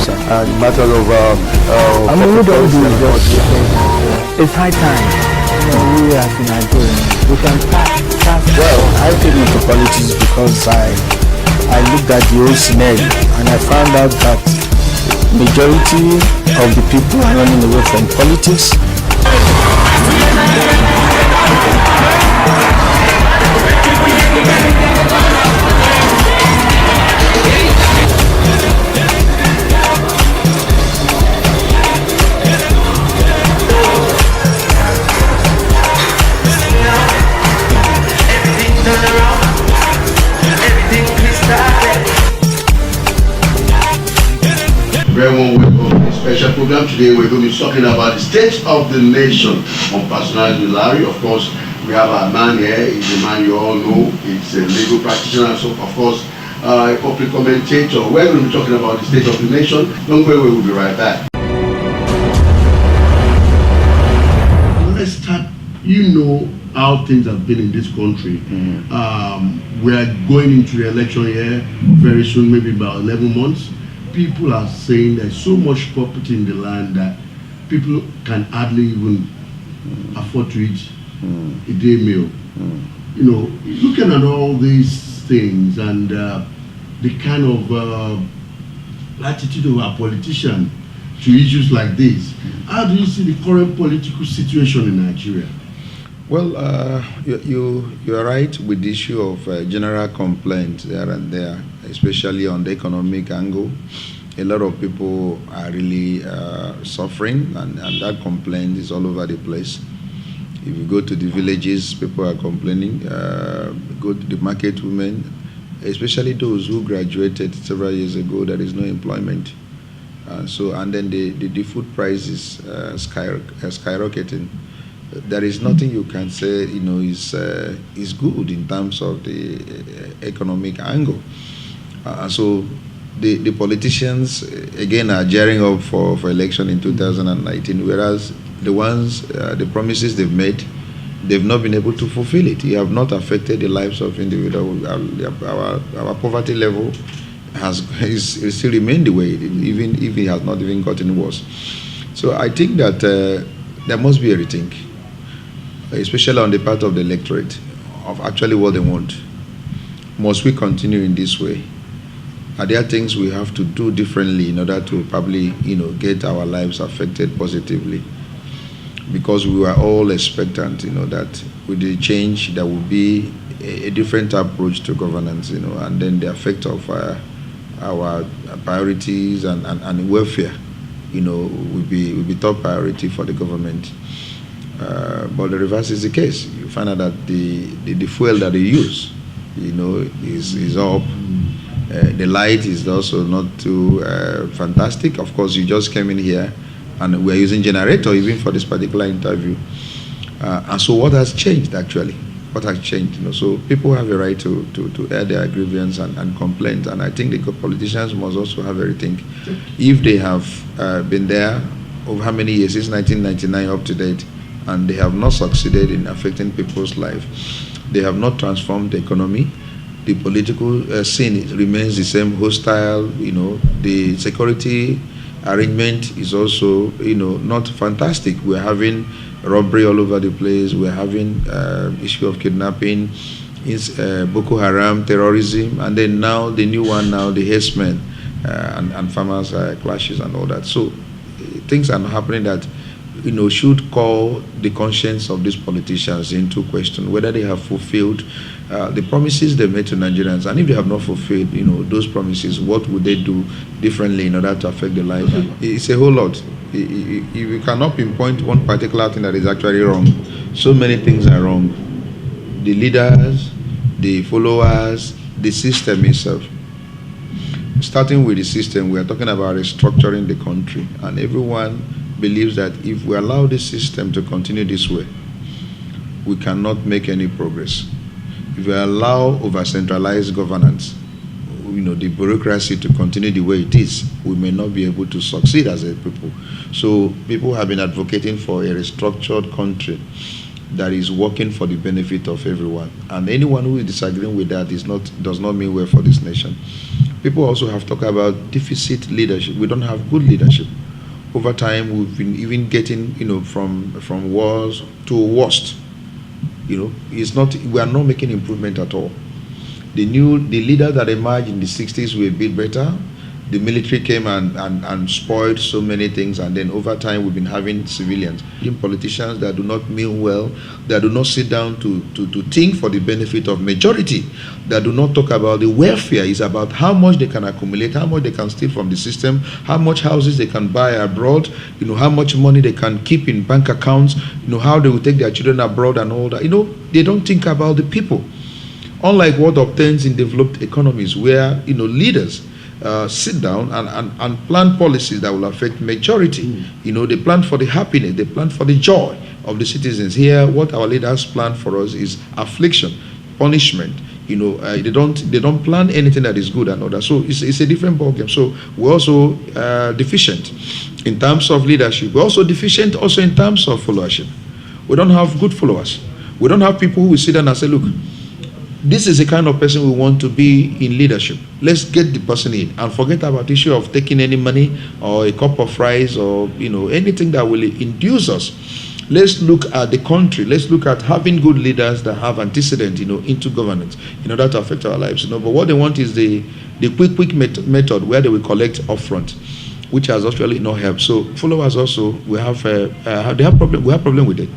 sir. The matter of I mean, we don't do it just because it's high time. We as in Nigeria, we can start. Well, I came into politics because I looked at the whole scenario and I found out that majority of the people are running away from politics. Very warm welcome to this special program. Today we're going to be talking about the state of the nation on Personality with Larry. Of course, we have our man here. He's a man you all know. He's a legal practitioner, so of course, a public commentator. We're going to be talking about the state of the nation. Don't go away, we'll be right back. Let's start. You know how things have been in this country. We are going into the election year very soon, maybe about 11 months. People are saying there's so much property in the land that people can hardly even afford to eat a day meal. You know, looking at all these things and the kind of attitude of our politicians to issues like this, how do you see the current political situation in Nigeria? Well, you are right with the issue of general complaints there and there, especially on the economic angle. A lot of people are really suffering, and that complaint is all over the place. If you go to the villages, people are complaining. Go to the market women, especially those who graduated several years ago, there is no employment. And then the food prices skyrocketing. There is nothing you can say, you know, is good in terms of the economic angle. So the politicians, again, are gearing up for election in 2019, whereas the promises they've made, they've not been able to fulfill it. It have not affected the lives of individuals. Our poverty level is still remained the way, even if it has not even gotten worse. So I think that there must be a rethink, especially on the part of the electorate, of actually what they want. Must we continue in this way? Are there things we have to do differently in order to probably, get our lives affected positively? Because we were all expectant, that with the change there will be a different approach to governance, and then the effect of our priorities and welfare, will be top priority for the government. But the reverse is the case. You find out that the fuel that they use, is up. The light is also not too fantastic. Of course, you just came in here, and we're using generator even for this particular interview. And so, what has changed actually? What has changed? So people have a right to air their grievance and complaint, and I think the politicians must also have a rethink. If they have been there over how many years, since 1999 up to date, and they have not succeeded in affecting people's life, they have not transformed the economy. The political scene remains the same, hostile. The security arrangement is also, not fantastic. We're having robbery all over the place. We're having issue of kidnapping, Boko Haram, terrorism, and then now the new one the herdsmen and farmers clashes and all that. So things are happening that should call the conscience of these politicians into question, whether they have fulfilled the promises they made to Nigerians, and if they have not fulfilled, those promises, what would they do differently in order to affect the lives? It's a whole lot. You cannot pinpoint one particular thing that is actually wrong. So many things are wrong. The leaders, the followers, the system itself. Starting with the system, we are talking about restructuring the country, and everyone believes that if we allow the system to continue this way, we cannot make any progress. If we allow over-centralized governance, the bureaucracy to continue the way it is, we may not be able to succeed as a people. So people have been advocating for a restructured country that is working for the benefit of everyone. And anyone who is disagreeing with that does not mean well for this nation. People also have talked about deficit leadership. We don't have good leadership. Over time, we've been even getting, from worse to worst. It's not. We are not making improvement at all. The leaders that emerged in the 60s were a bit better. The military came and spoiled so many things, and then over time we've been having civilians, politicians that do not mean well, that do not sit down to think for the benefit of majority, that do not talk about the welfare. It's about how much they can accumulate, how much they can steal from the system, how much houses they can buy abroad, how much money they can keep in bank accounts, how they will take their children abroad and all that. They don't think about the people. Unlike what obtains in developed economies, where leaders sit down and plan policies that will affect majority. They plan for the happiness, they plan for the joy of the citizens. Here, what our leaders plan for us is affliction, punishment. They don't plan anything that is good and all that. So it's a different ballgame. So we're also deficient in terms of leadership. We're also deficient also in terms of followership. We don't have good followers. We don't have people who will sit down and say, look, this is the kind of person we want to be in leadership. Let's get the person in and forget about the issue of taking any money or a cup of rice or anything that will induce us. Let's look at the country. Let's look at having good leaders that have antecedent, into governance in order to affect our lives. But what they want is the quick method where they will collect upfront, which has actually not helped. So followers also we have problem. We have problem with it.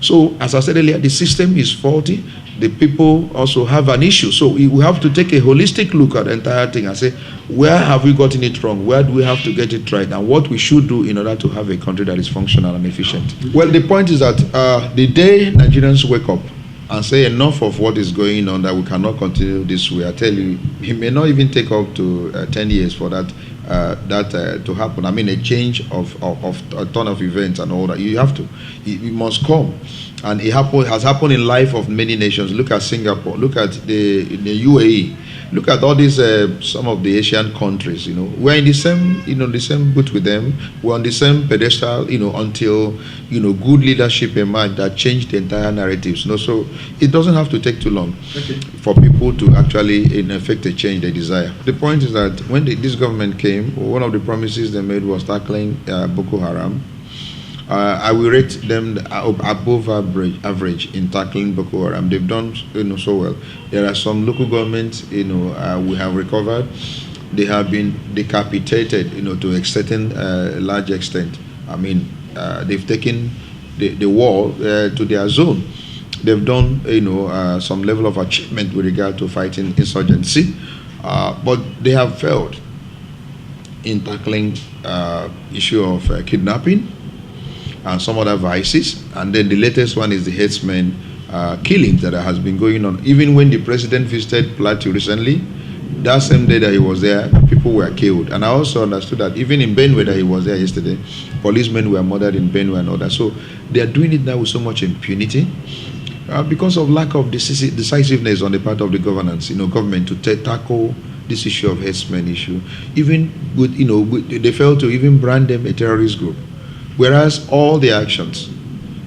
So as I said earlier, the system is faulty. The people also have an issue. So we have to take a holistic look at the entire thing and say, where have we gotten it wrong? Where do we have to get it right? And what we should do in order to have a country that is functional and efficient. Well, the point is that the day Nigerians wake up and say enough of what is going on, that we cannot continue this way, I tell you, it may not even take up to 10 years for that to happen. I mean, a change of a ton of events and all that. You have to. It must come. And it has happened in life of many nations. Look at Singapore. Look at the UAE. Look at all these some of the Asian countries. We're in the same boat with them. We're on the same pedestal. Until good leadership emerged that changed the entire narratives. So it doesn't have to take too long for people to actually, in effect, a change they desire. The point is that when this government came, one of the promises they made was tackling Boko Haram. I will rate them above average in tackling Boko Haram. They've done so well. There are some local governments we have recovered. They have been decapitated to a certain large extent. I mean, they've taken the war to their zone. They've done some level of achievement with regard to fighting insurgency, but they have failed in tackling issue of kidnapping and some other vices. And then the latest one is the herdsmen killings that has been going on. Even when the president visited Plateau recently, that same day that he was there, people were killed. And I also understood that even in Benue that he was there yesterday, policemen were murdered in Benue and all that. So they are doing it now with so much impunity because of lack of decisiveness on the part of the government to tackle this issue of herdsmen issue. Even with, they failed to even brand them a terrorist group. Whereas all the actions,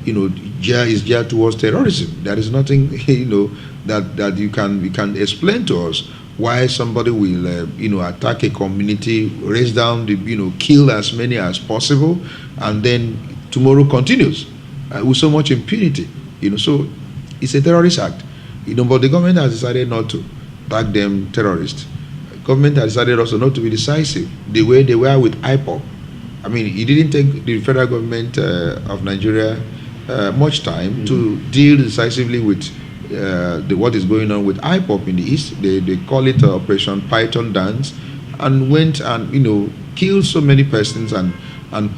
is geared towards terrorism. There is nothing, that you can explain to us why somebody will, attack a community, raise down kill as many as possible, and then tomorrow continues with so much impunity. So it's a terrorist act. But the government has decided not to tag them terrorists. Government has decided also not to be decisive the way they were with IPOB. I mean, it didn't take the federal government of Nigeria much time to deal decisively with what is going on with IPOB in the East. They call it Operation Python Dance, and went and killed so many persons and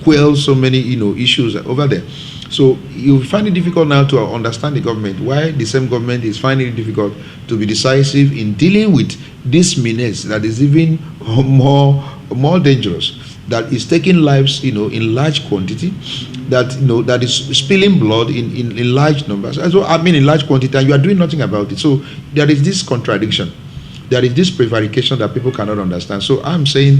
quelled so many issues over there. So you find it difficult now to understand the government, why the same government is finding it difficult to be decisive in dealing with this menace that is even more dangerous, that is taking lives, in large quantity, that is spilling blood in large numbers. In large quantity, and you are doing nothing about it. So there is this contradiction. There is this prevarication that people cannot understand. So I'm saying,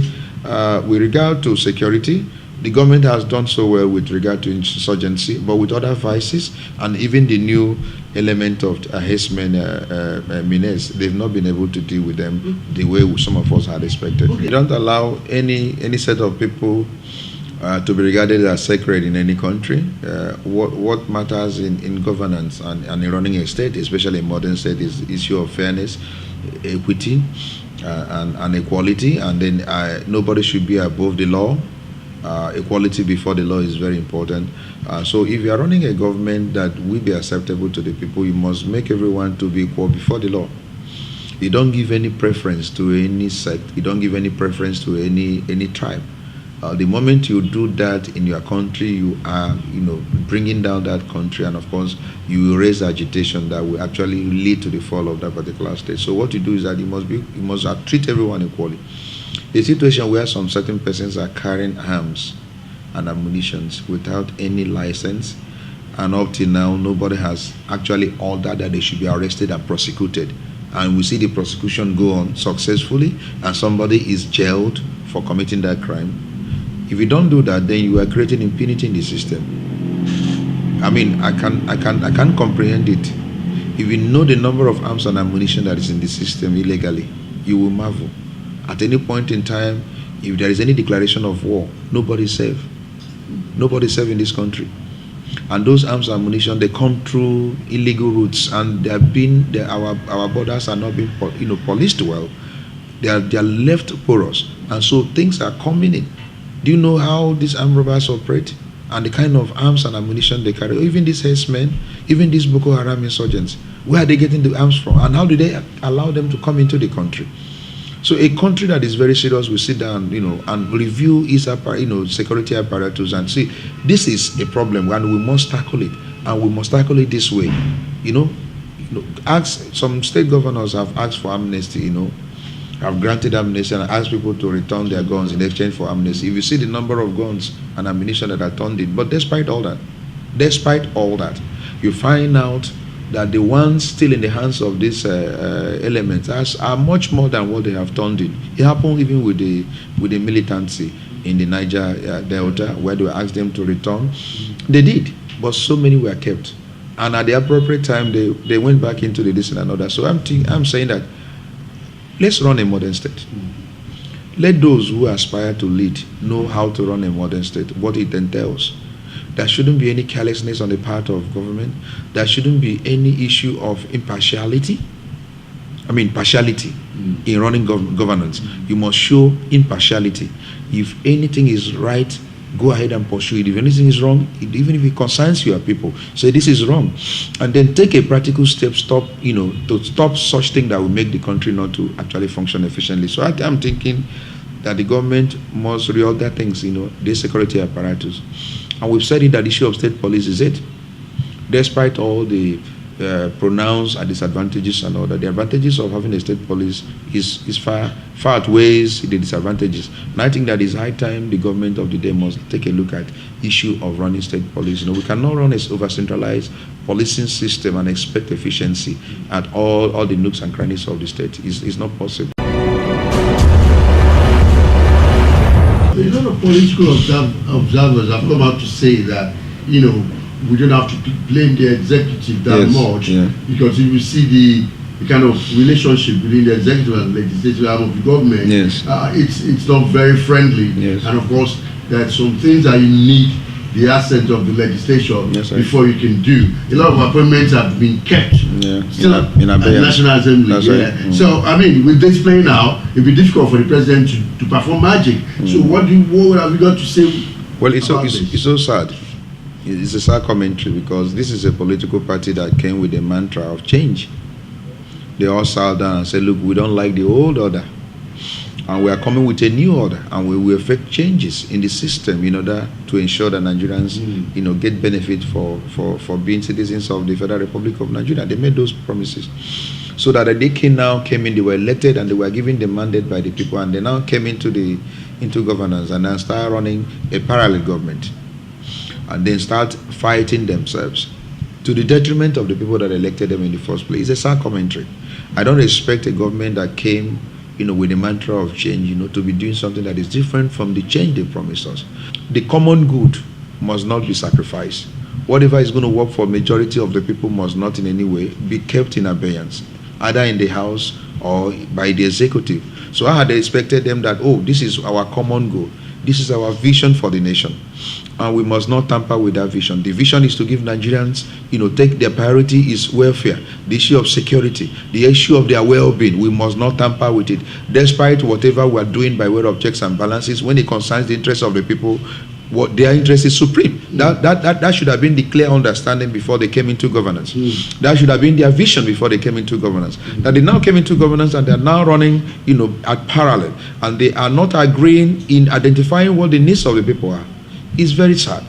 with regard to security, The government has done so well with regard to insurgency, but with other vices and even the new element of herdsmen, menace, they've not been able to deal with them the way some of us had expected. We don't allow any set of people to be regarded as sacred in any country. What matters in governance and in running a state, especially a modern state, is the issue of fairness, equity, and equality. And then nobody should be above the law. Equality before the law is very important. So if you are running a government that will be acceptable to the people, you must make everyone to be equal before the law. You don't give any preference to any sect. You don't give any preference to any tribe. The moment you do that in your country, you are, bringing down that country, and of course, you will raise agitation that will actually lead to the fall of that particular state. So what you do is that you must treat everyone equally. A situation where some certain persons are carrying arms and ammunition without any license, and up till now, nobody has actually ordered that they should be arrested and prosecuted. And we see the prosecution go on successfully, and somebody is jailed for committing that crime. If you don't do that, then you are creating impunity in the system. I mean, I can't comprehend it. If you know the number of arms and ammunition that is in the system illegally, you will marvel. At any point in time, if there is any declaration of war, nobody is safe. Nobody is safe in this country. And those arms and ammunition, they come through illegal routes, and our borders are not being policed well. They are left porous, and so things are coming in. Do you know how these armed robbers operate and the kind of arms and ammunition they carry? Even these herdsmen, even these Boko Haram insurgents, where are they getting the arms from? And how do they allow them to come into the country? So a country that is very serious will sit down, and review its security apparatus and see this is a problem and we must tackle it, and we must tackle it this way. Ask some state governors have asked for amnesty, have granted amnesty and asked people to return their guns in exchange for amnesty. If you see the number of guns and ammunition that are turned in, but despite all that, you find out that the ones still in the hands of these elements are much more than what they have turned in. It happened even with the militancy in the Niger Delta, where they asked them to return. They did, but so many were kept. And at the appropriate time, they went back into the this and another. So I'm saying that let's run a modern state. Let those who aspire to lead know how to run a modern state, what it entails. There shouldn't be any carelessness on the part of government. There shouldn't be any issue of partiality in running governance. You must show impartiality. If anything is right, go ahead and pursue it. If anything is wrong, even if it concerns your people, say this is wrong, and then take a practical step. To stop such thing that will make the country not to actually function efficiently. So I'm thinking that the government must reorder things. The security apparatus, and we've said it that the issue of state police is it. Despite all the pronounced disadvantages and all that, the advantages of having a state police is far outweighs the disadvantages. And I think that it's high time the government of the day must take a look at issue of running state police. We cannot run an over-centralized policing system and expect efficiency at all the nooks and crannies of the state. It's not possible. A lot of political observers have come out to say that, we don't have to blame the executive that much, because if you see the kind of relationship between the executive and legislative arm of the government, it's not very friendly. And of course, there are some things that you need the assent of the legislation before you can do. A lot of appointments have been kept still at the National Assembly. So, with this playing out, it'll be difficult for the president to perform magic. So what have you got to say? Well, it's so sad. It's a sad commentary, because this is a political party that came with a mantra of change. They all sat down and said, look, we don't like the old order, and we are coming with a new order, and we will effect changes in the system in order to ensure that Nigerians get benefit for being citizens of the Federal Republic of Nigeria. They made those promises. So that they came in, they were elected, and they were given the mandate by the people, and they now came into governance and now start running a parallel government, and then start fighting themselves to the detriment of the people that elected them in the first place. It's a sad commentary. I don't expect a government that came, with the mantra of change, to be doing something that is different from the change they promised us. The common good must not be sacrificed. Whatever is going to work for majority of the people must not in any way be kept in abeyance, either in the House or by the executive. So I had expected them that, this is our common goal. This is our vision for the nation. And we must not tamper with that vision. The vision is to give Nigerians, take their priority is welfare, the issue of security, the issue of their well-being. We must not tamper with it. Despite whatever we are doing by way of checks and balances, when it concerns the interests of the people, what their interest is supreme. That should have been the clear understanding before they came into governance. That should have been their vision before they came into governance. That they now came into governance and they are now running, at parallel, and they are not agreeing in identifying what the needs of the people are. It's very sad.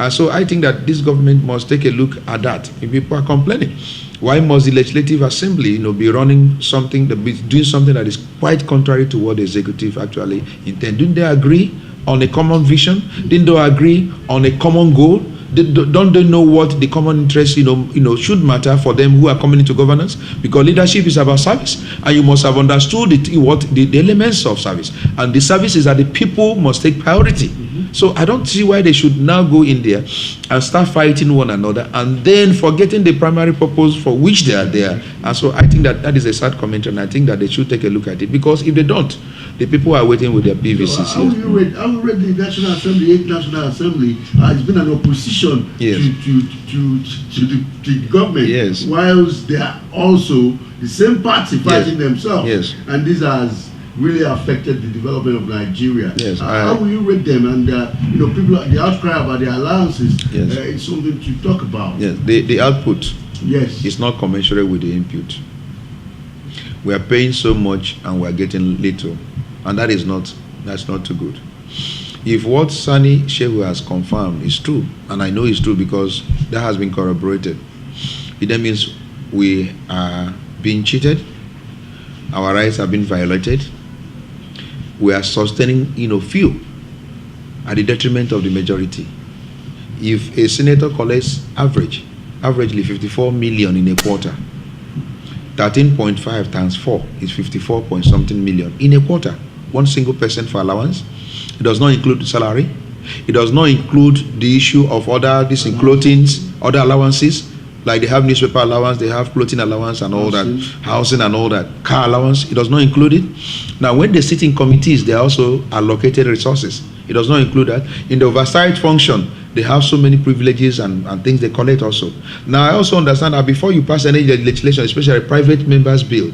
And so I think that this government must take a look at that. If people are complaining, why must the Legislative Assembly, be running something, be doing something that is quite contrary to what the executive actually intend? Didn't they agree on a common vision? Didn't they agree on a common goal? Don't they know what the common interest should matter for them who are coming into governance? Because leadership is about service, and you must have understood the elements of service, and the service is that the people must take priority. So I don't see why they should now go in there and start fighting one another and then forgetting the primary purpose for which they are there. And so I think that is a sad comment, and I think that they should take a look at it, because if they don't, the people are waiting with their PVCs. How will read the National Assembly, 8th National Assembly has been an opposition to the government, whilst they are also the same party fighting themselves. And this has really affected the development of Nigeria. How will you rate them? And people, the outcry about the allowances is something to talk about. The output is not commensurate with the input. We are paying so much and we are getting little, and that's not too good. If what Sani Shehu has confirmed is true, and I know it's true because that has been corroborated, it then means we are being cheated, our rights have been violated, we are sustaining few at the detriment of the majority. If a senator collects averagely 54 million in a quarter, 13.5 times 4 is 54 point something million in a quarter. One single person for allowance. It does not include the salary. It does not include the issue of other clothings, other allowances, like they have newspaper allowance, they have clothing allowance and all that, housing and all that, car allowance. It does not include it. Now, when they sit in committees, they also allocated resources. It does not include that. In the oversight function, they have so many privileges and things they collect also. Now, I also understand that before you pass any legislation, especially a private member's bill,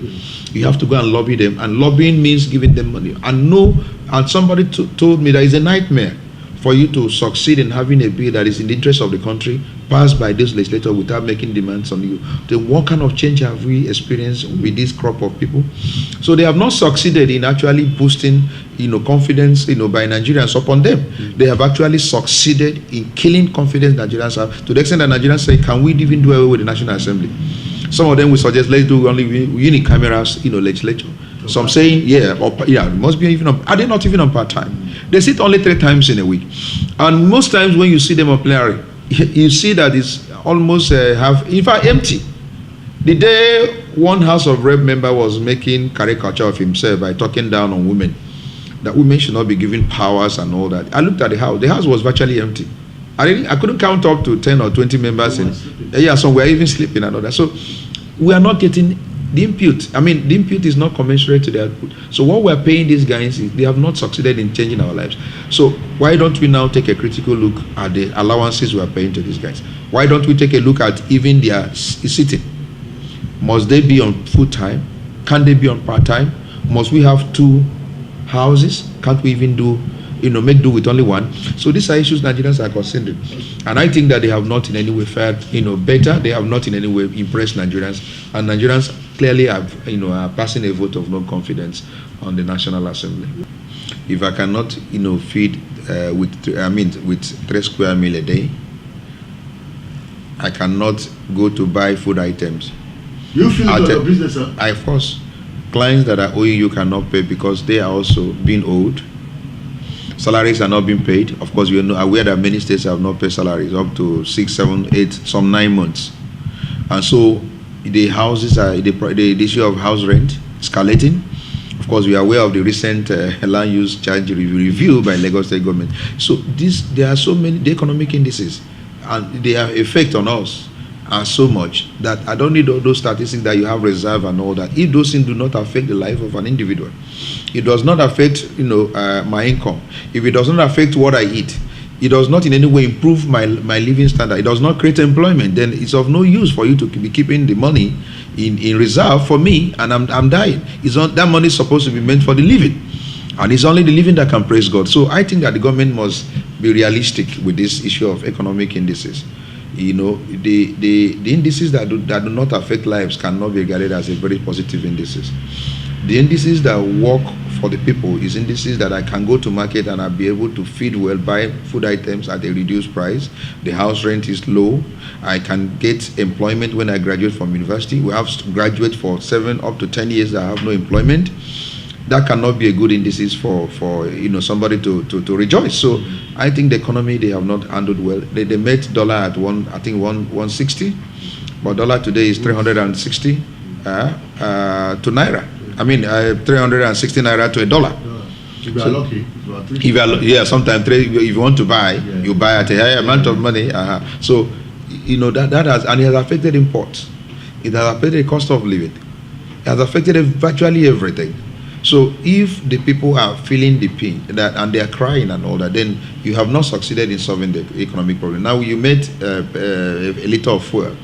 you have to go and lobby them. And lobbying means giving them money. And somebody told me that it's a nightmare for you to succeed in having a bill that is in the interest of the country passed by this legislator without making demands on you. Then what kind of change have we experienced with this crop of people? So they have not succeeded in actually boosting, confidence, by Nigerians upon them. They have actually succeeded in killing confidence Nigerians have, to the extent that Nigerians say, can we even do away with the National Assembly? Some of them will suggest, let's do only unicamerals, legislature. Some saying, it must be even are they not even on part-time? They sit only 3 times in a week. And most times when you see them on plenary, you see that it's almost empty. The day one House of Rep member was making caricature of himself by talking down on women, that women should not be given powers and all that. I looked at the house. The house was virtually empty. I couldn't count up to 10 or 20 members. Some were even sleeping and all that. So we are not getting the input. The input is not commensurate to the output. So what we're paying these guys is they have not succeeded in changing our lives. So why don't we now take a critical look at the allowances we are paying to these guys? Why don't we take a look at even their sitting? Must they be on full time? Can they be on part time? Must we have 2 houses? Can't we even do make do with only one? So these are issues Nigerians are considering, and I think that they have not in any way fared better. They have not in any way impressed Nigerians, and Nigerians clearly have are passing a vote of no confidence on the National Assembly. If I cannot feed with 3 square meal a day, I cannot go to buy food items. You feel it on your business, sir? Of course, clients that are owing you cannot pay because they are also being owed. Salaries are not being paid. Of course, you are aware that many states have not paid salaries up to 6, 7, 8, some 9 months. And so the houses are the issue of house rent escalating. Of course, we are aware of the recent land use charge review by Lagos State government. So there are so many the economic indices, and their effect on us are so much that I don't need all those statistics that you have reserve and all that. If those things do not affect the life of an individual, it does not affect my income. If it does not affect what I eat, it does not in any way improve my living standard, it does not create employment, then it's of no use for you to be keeping the money in reserve for me, and I'm dying. That money is supposed to be meant for the living, and it's only the living that can praise God. So I think that the government must be realistic with this issue of economic indices. The indices that do not affect lives cannot be regarded as a very positive indices. The indices that work for the people is indices that I can go to market and I'll be able to feed well, buy food items at a reduced price. The house rent is low. I can get employment when I graduate from university. We have graduates for 7 up to 10 years that have no employment. That cannot be a good indices for somebody to rejoice. So I think the economy, they have not handled well. They met dollar at 160, but dollar today is 360 to naira. I mean 360 naira to a dollar. If you are lucky, sometimes if you want to buy, you buy at a higher amount of money. So that has, and it has affected imports. It has affected the cost of living. It has affected virtually everything. So if the people are feeling the pain and they are crying and all that, then you have not succeeded in solving the economic problem. Now you made a liter of fuel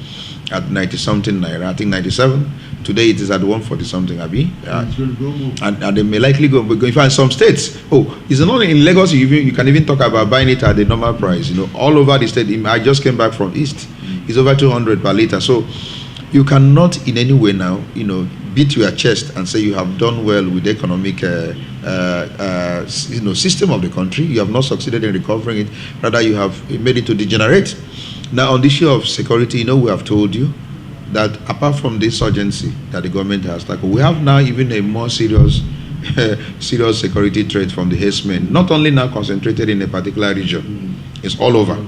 at 90 something naira, I think 97. Today it is at 140 something, Abi. And they may likely go. But if you find some states, it's not in Lagos. You can even talk about buying it at the normal price. All over the state. I just came back from East. It's over 200 per liter. So you cannot in any way now, beat your chest and say you have done well with the economic system of the country. You have not succeeded in recovering it. Rather, you have made it to degenerate. Now, on the issue of security, we have told you that apart from this urgency that the government has tackled, we have now even a more serious security threat from the herdsmen. Not only now concentrated in a particular region, it's all over.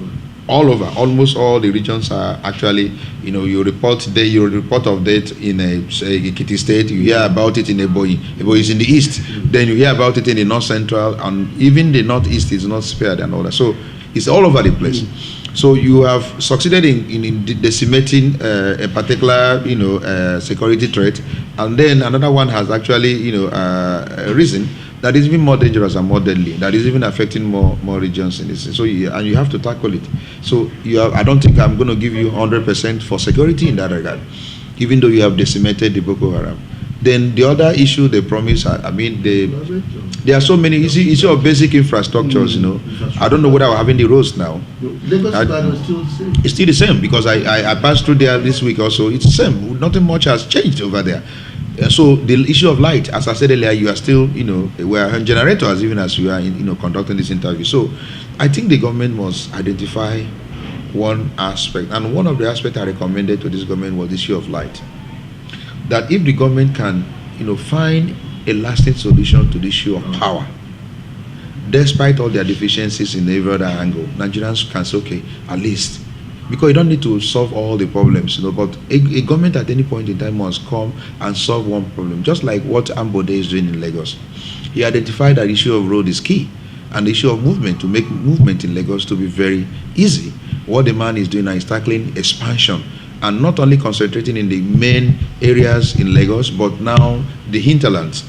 Almost all the regions are actually, you report of death in Ekiti State, you hear about it in Ebonyi. Ebonyi is in the east, then you hear about it in the north central, and even the northeast is not spared and all that. So it's all over the place. So you have succeeded in decimating a particular, security threat, and then another one has actually, risen that is even more dangerous and more deadly. That is even affecting more regions in this. So and you have to tackle it. So I don't think I'm going to give you 100% for security in that regard, even though you have decimated the Boko Haram. Then the other issue they promise, there are so many issue of basic infrastructures. I don't know whether we're having the roads now. It's still the same, because I passed through there this week also. It's the same. Nothing much has changed over there. So the issue of light, as I said earlier, you are still, we are generators even as we are, conducting this interview. So I think the government must identify one aspect, and one of the aspects I recommended to this government was the issue of light. That if the government can, find a lasting solution to the issue of power, despite all their deficiencies in every other angle, Nigerians can say, okay, at least, because you don't need to solve all the problems, but a government at any point in time must come and solve one problem, just like what Ambode is doing in Lagos. He identified that the issue of road is key, and the issue of movement, to make movement in Lagos to be very easy. What the man is doing now is tackling expansion, and not only concentrating in the main areas in Lagos, but now the hinterlands.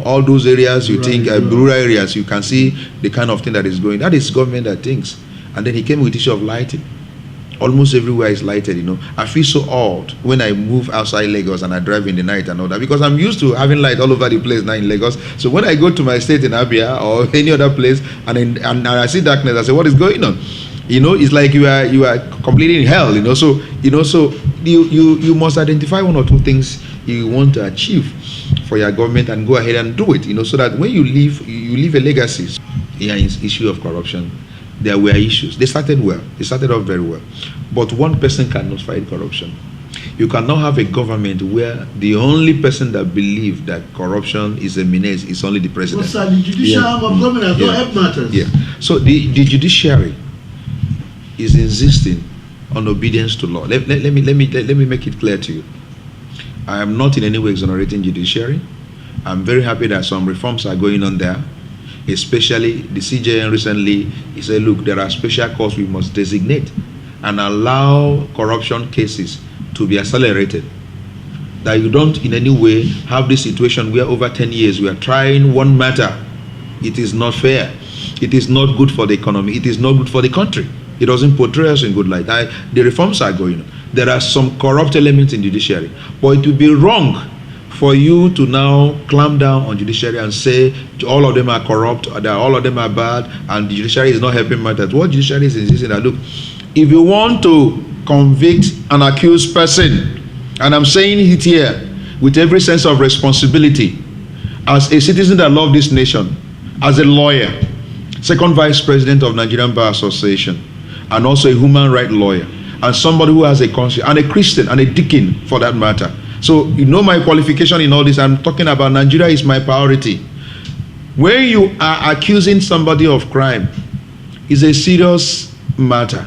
All those areas you think are rural areas, you can see the kind of thing that is going. That is government that thinks. And then he came with the issue of lighting. Almost everywhere is lighted, I feel so odd when I move outside Lagos and I drive in the night and all that, because I'm used to having light all over the place now in Lagos. So when I go to my state in Abia or any other place and I see darkness, I say, what is going on? It's like you are completely in hell, So, so you must identify one or two things you want to achieve for your government and go ahead and do it, so that when you leave a legacy. Here is issue of corruption. There were issues. They started well. They started off very well. But one person cannot fight corruption. You cannot have a government where the only person that believes that corruption is a menace is only the president. Well, sir, the judicial arm of government has not helped matters. Yeah. So the judiciary is insisting on obedience to law. Let me make it clear to you. I am not in any way exonerating judiciary. I'm very happy that some reforms are going on there, especially the CJN recently. He said, look, there are special courts we must designate and allow corruption cases to be accelerated. That you don't in any way have this situation where over 10 years we are trying one matter. It is not fair. It is not good for the economy. It is not good for the country. It doesn't portray us in good light. The reforms are going on. There are some corrupt elements in judiciary, but it would be wrong for you to now clamp down on judiciary and say all of them are corrupt, that all of them are bad, and the judiciary is not helping matters. What judiciary is insisting that, look, if you want to convict an accused person, and I'm saying it here with every sense of responsibility, as a citizen that loves this nation, as a lawyer, second vice president of Nigerian Bar Association, and also a human rights lawyer, and somebody who has a conscience, and a Christian, and a deacon for that matter. So you know my qualification in all this. I'm talking about Nigeria is my priority. When you are accusing somebody of crime, it's a serious matter.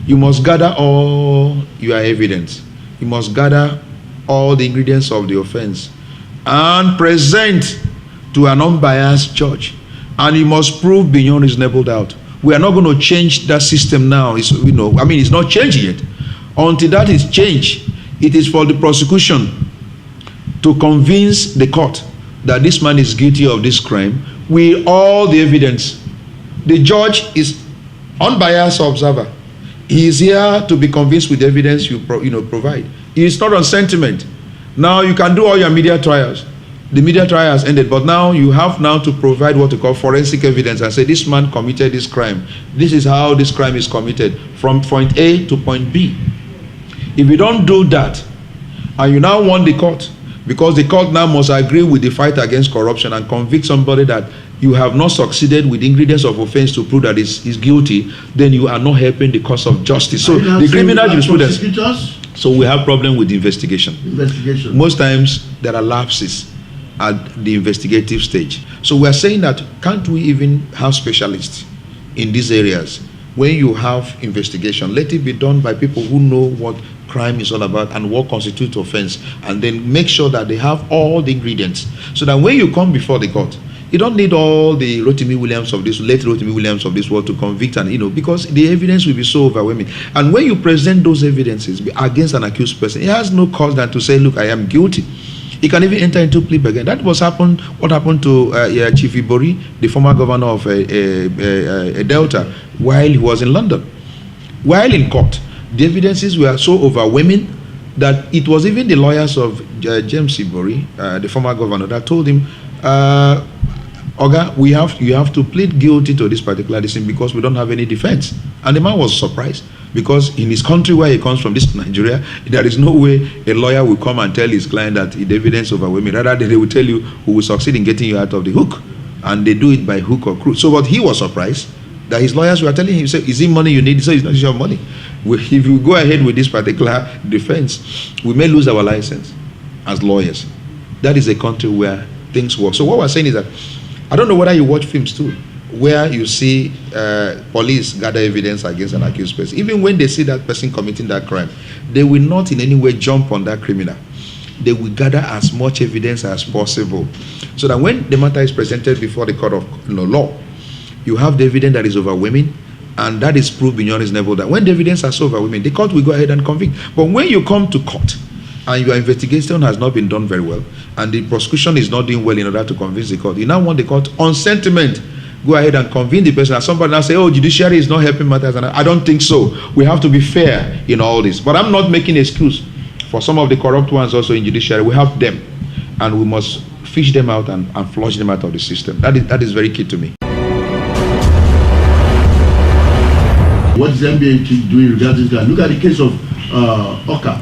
You must gather all your evidence. You must gather all the ingredients of the offense and present to an unbiased judge. And you must prove beyond reasonable doubt. We are not going to change that system now. It's not changing yet. Until that is changed, it is for the prosecution to convince the court that this man is guilty of this crime with all the evidence. The judge is unbiased observer. He is here to be convinced with the evidence you provide. He is not on sentiment. Now you can do all your media trials. The media trial has ended, but now you have now to provide what we call forensic evidence and say this man committed this crime. This is how this crime is committed from point A to point B. If you don't do that, and you now want the court, because the court now must agree with the fight against corruption and convict somebody that you have not succeeded with ingredients of offense to prove that is guilty, then you are not helping the cause of justice. So the criminal jurisprudence. So we have problem with the investigation. Most times there are lapses at the investigative stage. So we are saying that can't we even have specialists in these areas? When you have investigation, let it be done by people who know what crime is all about and what constitutes offense, and then make sure that they have all the ingredients, so that when you come before the court, you don't need all the Rotimi Williams of this, late Rotimi Williams of this world to convict, and because the evidence will be so overwhelming. And when you present those evidences against an accused person, he has no cause than to say, look, I am guilty. He can even enter into plea bargain. That was what happened to Chief Ibori, the former governor of Delta, while he was in London. While in court, the evidences were so overwhelming that it was even the lawyers of James Ibori, the former governor, that told him, Oga, you have to plead guilty to this particular thing because we don't have any defense. And the man was surprised, because in his country where he comes from, this Nigeria, there is no way a lawyer will come and tell his client that the evidence overwhelming. Rather, they will tell you who will succeed in getting you out of the hook. And they do it by hook or crook. So what he was surprised that his lawyers were telling him, say, is it money you need? So it's not your money. If you go ahead with this particular defense, we may lose our license as lawyers. That is a country where things work. So what we're saying is that, I don't know whether you watch films too, where you see police gather evidence against an accused person. Even when they see that person committing that crime, they will not in any way jump on that criminal. They will gather as much evidence as possible, so that when the matter is presented before the court of law, you have the evidence that is overwhelming, and that is proved beyond reasonable doubt. When the evidence are so overwhelming, the court will go ahead and convict. But when you come to court and your investigation has not been done very well, and the prosecution is not doing well in order to convince the court, you now want the court on sentiment go ahead and convince the person. And somebody now say, oh, judiciary is not helping matters. And I don't think so. We have to be fair in all this. But I'm not making an excuse for some of the corrupt ones also in judiciary. We have them, and we must fish them out and flush them out of the system. That is very key to me. What is the NBA doing regarding this guy? Look at the case of Oka.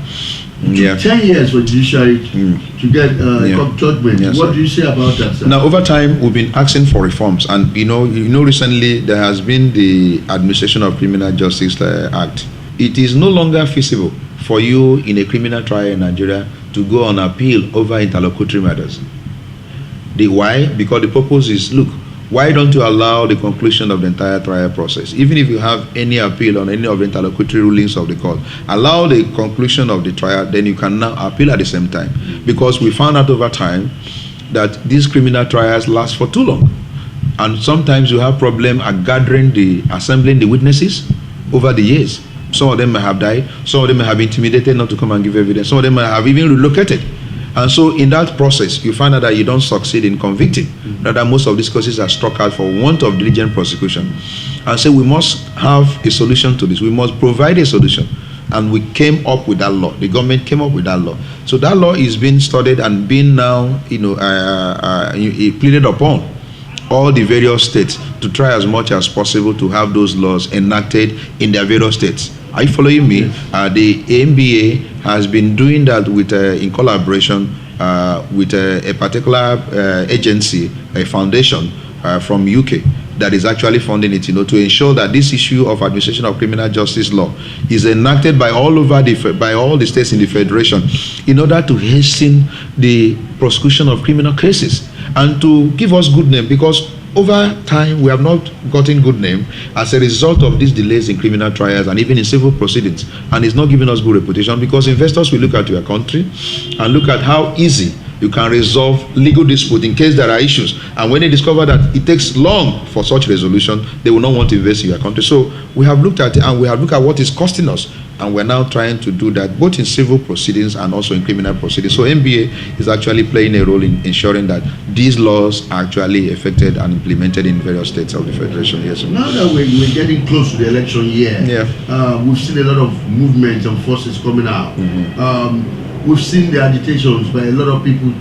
Yeah. 10 years for judiciary to get judgment. Yes, what sir. do you say about that, sir? Now, over time, we've been asking for reforms, and recently there has been the Administration of Criminal Justice Act. It is no longer feasible for you in a criminal trial in Nigeria to go on appeal over interlocutory matters. Why? Because the purpose is, look, why don't you allow the conclusion of the entire trial process? Even if you have any appeal on any of the interlocutory rulings of the court, allow the conclusion of the trial, then you can now appeal at the same time. Because we found out over time, that these criminal trials last for too long. And sometimes you have problem at assembling the witnesses over the years. Some of them may have died, some of them may have been intimidated not to come and give evidence, some of them may have even relocated. And so in that process, you find out that you don't succeed in convicting. Rather, most of these cases are struck out for want of diligent prosecution. And so we must have a solution to this. We must provide a solution. And we came up with that law. The government came up with that law. So that law is being studied and being now, pleaded upon all the various states to try as much as possible to have those laws enacted in their various states. Are you following me? Yes. The NBA has been doing that with in collaboration with a particular agency, a foundation from UK that is actually funding it, to ensure that this issue of administration of criminal justice law is enacted by all the states in the federation in order to hasten the prosecution of criminal cases and to give us good name, because over time we have not gotten good name as a result of these delays in criminal trials and even in civil proceedings, and it's not giving us good reputation, because investors will look at your country and look at how easy you can resolve legal dispute in case there are issues, and when they discover that it takes long for such resolution, they will not want to invest in your country. So we have looked at it, and we have looked at what is costing us, and we're now trying to do that both in civil proceedings and also in criminal proceedings. So NBA is actually playing a role in ensuring that these laws are actually effected and implemented in various states of the federation. Yes. Now that we're getting close to the election year, we've seen a lot of movements and forces coming out. We've seen the agitations by a lot of people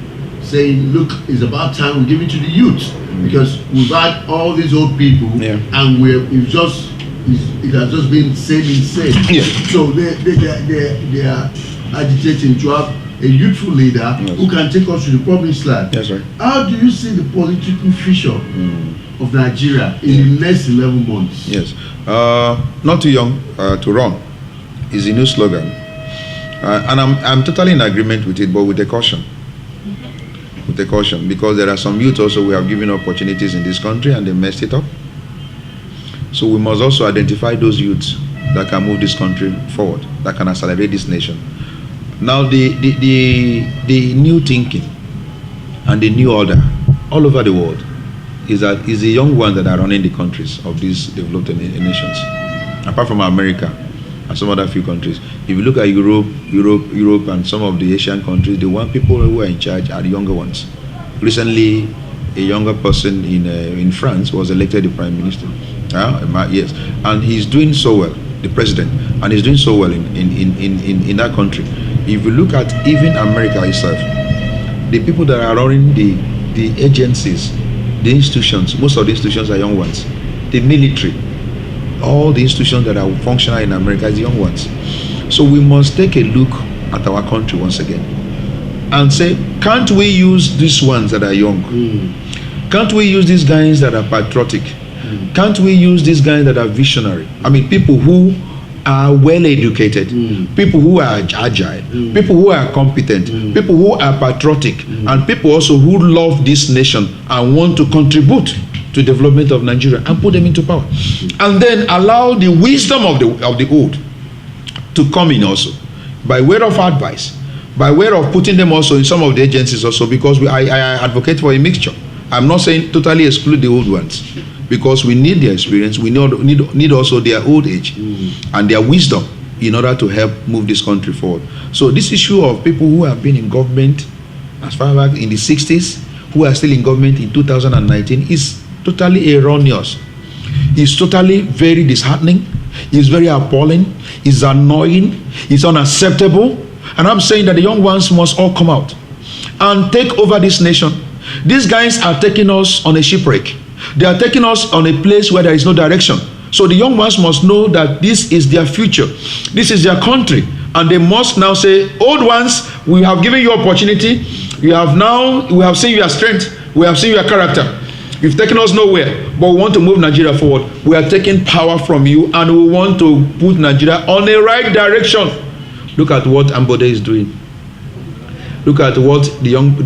saying, look, it's about time we give it to the youth, because we've had all these old people and it has just been same. So they are agitating to have a youthful leader who can take us to the promised land. That's right. How do you see the political future of Nigeria in the next 11 months? Yes. Not too young to run is a new slogan. And I'm totally in agreement with it, but with a caution. With a caution, because there are some youth also we have given opportunities in this country and they messed it up. So we must also identify those youths that can move this country forward, that can accelerate this nation. Now the new thinking and the new order all over the world is the young ones that are running the countries of these developed nations, apart from America and some other few countries. If you look at Europe and some of the Asian countries, the one people who are in charge are the younger ones. Recently, a younger person in France was elected the prime minister. Yes, and he's doing so well, the president, and he's doing so well in that country. If you look at even America itself, the people that are running the agencies, the institutions, most of the institutions are young ones. The military, all the institutions that are functional in America is young ones. So we must take a look at our country once again and say, can't we use these ones that are young? Can't we use these guys that are patriotic? Can't we use these guys that are visionary? I mean, people who are well educated, people who are agile, people who are competent, people who are patriotic, and people also who love this nation and want to contribute to the development of Nigeria, and put them into power. And then allow the wisdom of the old to come in also, by way of advice, by way of putting them also in some of the agencies also, because I advocate for a mixture. I'm not saying totally exclude the old ones, because we need their experience, we need also their old age and their wisdom in order to help move this country forward. So this issue of people who have been in government as far back in the 60s, who are still in government in 2019, is totally erroneous. It's totally very disheartening. It's very appalling. It's annoying. It's unacceptable. And I'm saying that the young ones must all come out and take over this nation. These guys are taking us on a shipwreck. They are taking us on a place where there is no direction. So the young ones must know that this is their future. This is their country. And they must now say, old ones, we have given you opportunity. We have seen your strength. We have seen your character. You've taken us nowhere, but we want to move Nigeria forward. We are taking power from you, and we want to put Nigeria on the right direction. Look at what Ambode is doing. Look at what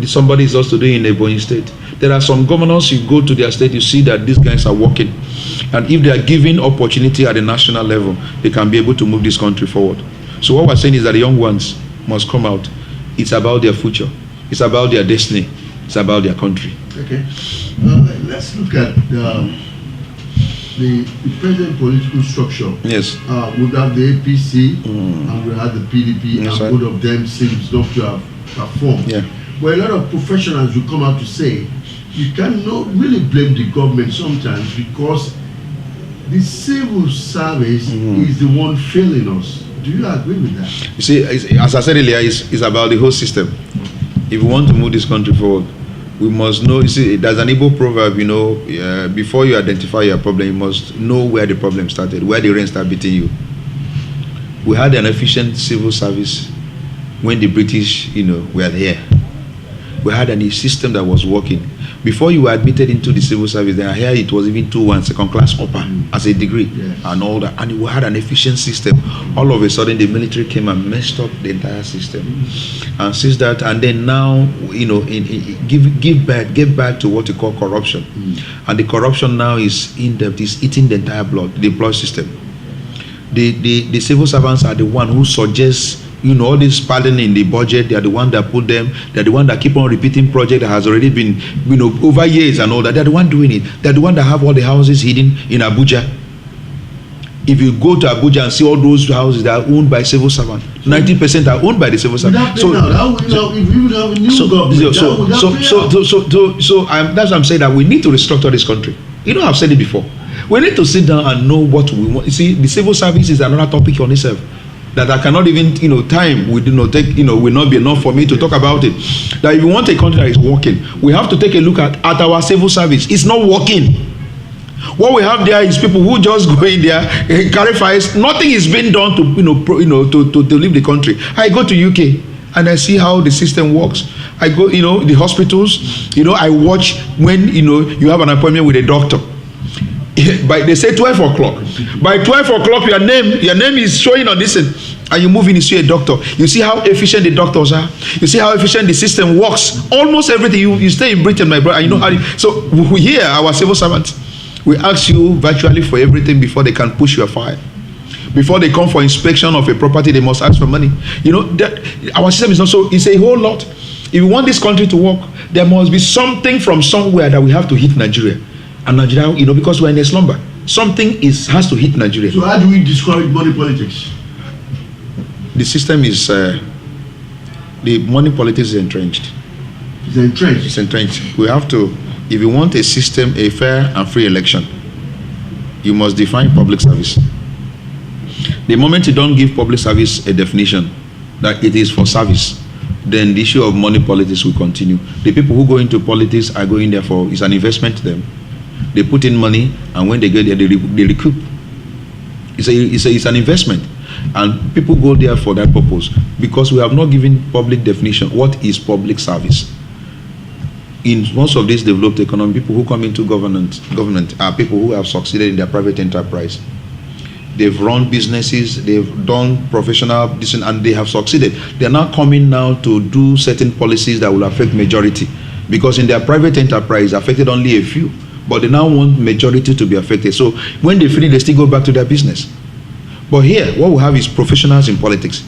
somebody is also doing in Ebonyi State. There are some governors, you go to their state, you see that these guys are working. And if they are given opportunity at the national level, they can be able to move this country forward. So what we're saying is that the young ones must come out. It's about their future. It's about their destiny. It's about their country. Okay. Let's look at the present political structure. Yes. We have the APC and we have the PDP, Yes, and both of them seems not to have performed. Yeah. But a lot of professionals will come out to say you cannot really blame the government sometimes because the civil service is the one failing us. Do you agree with that? You see, as I said earlier, it's about the whole system. If we want to move this country forward, we must know. You see, there's an Igbo proverb, you know, before you identify your problem, you must know where the problem started, where the rain started beating you. We had an efficient civil service when the British, you know, were here. We had a system that was working. Before you were admitted into the civil service, then I hear it was even 2-1 second class upper as a degree and all that. And we had an efficient system. All of a sudden, the military came and messed up the entire system. And since that, and then now, you know, get back to what you call corruption. And the corruption now is in depth, is eating the entire blood system. The civil servants are the one who suggests, you know, all this padding in the budget. They are the one that put them. They're the one that keep on repeating project that has already been, you know, over years and all that. They're the one doing it. They're the one that have all the houses hidden in Abuja. If you go to Abuja and see all those houses that are owned by civil servants, 90% are owned by the civil servants. So that's what I'm saying, that we need to restructure this country. You know, I've said it before. We need to sit down and know what we want. You see, the civil service is another topic on itself that I cannot even, you know, time will not take, you know, will not be enough for me to talk about it. That if you want a country that is working, we have to take a look at our civil service. It's not working. What we have there is people who just go in there, carry files. Nothing is being done to, to leave the country. I go to UK and I see how the system works. I go, you know, the hospitals. You know, I watch when, you know, you have an appointment with a doctor. They say 12 o'clock. By 12 o'clock, your name is showing on this, and you move in to see a doctor. You see how efficient the doctors are. You see how efficient the system works. Almost everything. You stay in Britain, my brother, and you know how. So we hear our civil servants. We ask you virtually for everything before they can push your file. Before they come for inspection of a property, they must ask for money. You know that our system is not so. It's a whole lot. If we want this country to work, there must be something from somewhere that we have to hit Nigeria. And Nigeria, you know, because we're in a slumber, something has to hit Nigeria. So how do we discourage money politics? The system is the money politics is entrenched. It's entrenched. It's entrenched. We have to, if you want a system, a fair and free election, you must define public service. The moment you don't give public service a definition that it is for service, then the issue of money politics will continue. The people who go into politics are going there for, it's an investment to them. They put in money, and when they get there, they recoup. It's an investment, and people go there for that purpose, because we have not given public definition. What is public service? In most of these developed economies, people who come into government are people who have succeeded in their private enterprise. They've run businesses, they've done professional business, and they have succeeded. They're now coming now to do certain policies that will affect majority, because in their private enterprise affected only a few, but they now want majority to be affected. So when they finish, they still go back to their business. But here, what we have is professionals in politics.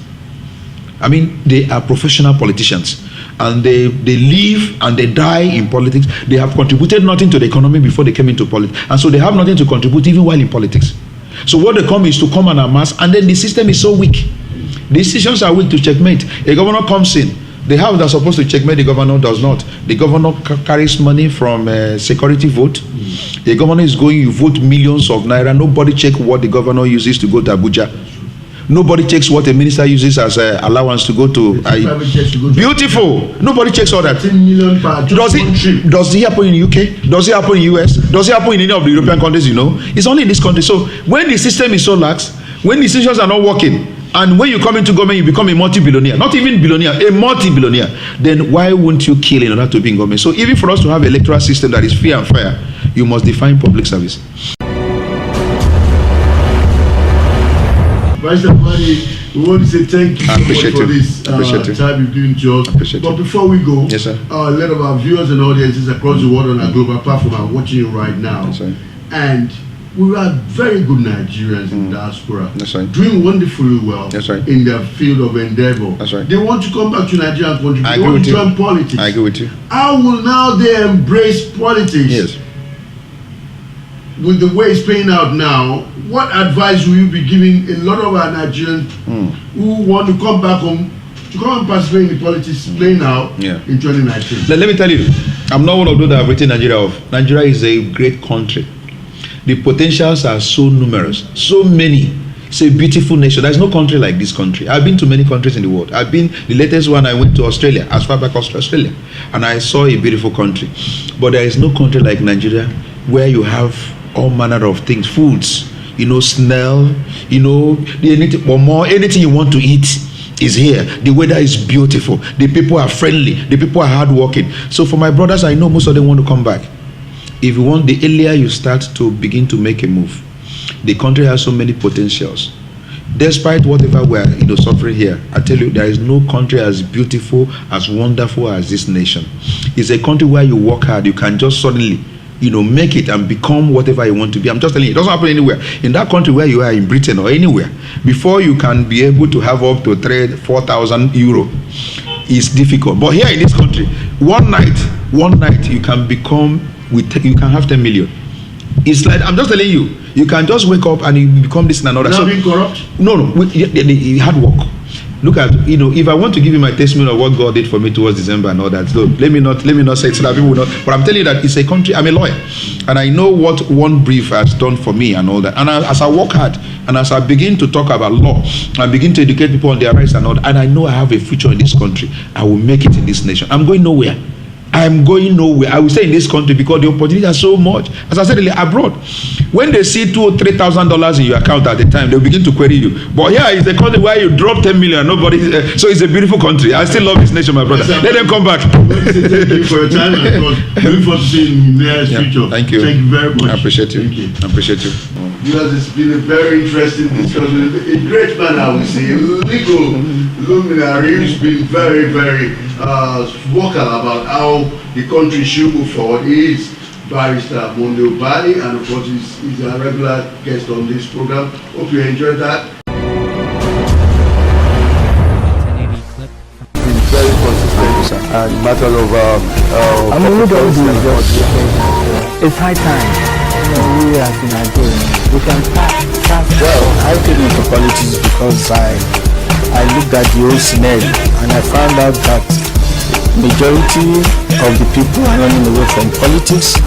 I mean, they are professional politicians, and they live and they die in politics. They have contributed nothing to the economy before they came into politics, and so they have nothing to contribute even while in politics. So what they come is to come and amass, and then the system is so weak. The decisions are weak to checkmate. A governor comes in, the house that's supposed to checkmate the governor does not. The governor carries money from security vote. The governor is going, you vote millions of naira. Nobody check what the governor uses to go to Abuja. Nobody checks what a minister uses as allowance to go to. Beautiful. Nobody checks all that. Does it happen in UK? Does it happen in US? Does it happen in any of the European countries? You know, it's only in this country. So when the system is so lax, when decisions are not working, and when you come into government, you become a multi-billionaire, not even billionaire, a multi-billionaire, then why won't you kill in order to be in government? So even for us to have an electoral system that is fair and fair, you must define public service. Barrister Monday, we want to say thank you so much for this time you've given to us. But before we go, yes, sir. A lot of our viewers and audiences across the world on our global platform are watching you right now. Yes, sir. And we are very good Nigerians in diaspora. That's right. Doing wonderfully well. That's right. In their field of endeavor. That's right. They want to come back to Nigeria and contribute. I They agree want with to you. join politics. I agree with you. How will now they embrace politics? Yes. With the way it's playing out now, what advice will you be giving a lot of our Nigerians who want to come back home to come and participate in the politics playing out in 2019? Let me tell you, I'm not one of those that have written Nigeria off. Nigeria is a great country. The potentials are so numerous, so many. It's a beautiful nation. There's no country like this country. I've been to many countries in the world. The latest one, I went to Australia, as far back as Australia, and I saw a beautiful country. But there is no country like Nigeria where you have all manner of things, foods, smell, anything, or more, anything you want to eat is here. The weather is beautiful. The people are friendly. The people are hardworking. So for my brothers, I know most of them want to come back. If you want, the earlier you start to begin to make a move, the country has so many potentials. Despite whatever we're suffering here, I tell you, there is no country as beautiful, as wonderful as this nation. It's a country where you work hard, you can just suddenly make it and become whatever you want to be. I'm just telling you, it doesn't happen anywhere. In that country where you are, in Britain or anywhere, before you can be able to have up to 4,000 euro, it's difficult. But here in this country, one night you can you can have 10 million. It's like, I'm just telling you, you can just wake up and you become this and another. Not being corrupt? No, the hard work. Look at, if I want to give you my testimony of what God did for me towards December and all that, so let me not say it so that people will not. But I'm telling you that it's a country. I'm a lawyer, and I know what one brief has done for me and all that. And as I work hard, and as I begin to talk about law, I begin to educate people on their rights and all that, and I know I have a future in this country. I will make it in this nation. I'm going nowhere. I will stay in this country because the opportunities are so much. As I said earlier, abroad, when they see $2,000 or $3,000 in your account at the time, they'll begin to query you. But here is a country where you drop 10 million, nobody. So it's a beautiful country. I still love this nation, my brother. Let them come back. Thank you for your time, and looking forward to seeing you in the near future. Thank you. Thank you very much. I appreciate you. Thank you. I appreciate you. Because it's been a very interesting discussion. A great man, I would say, legal luminary who's been very, very vocal about how the country should move forward. He is Barrister Monday Ubani, and of course he's a regular guest on this program. Hope you enjoyed that. It's very consistent, and matter of I mean, we don't do it just. It's high time. We as Nigerians, we can start. Well, I came into politics because I looked at the whole scenario, and I found out that majority of the people are running away from politics.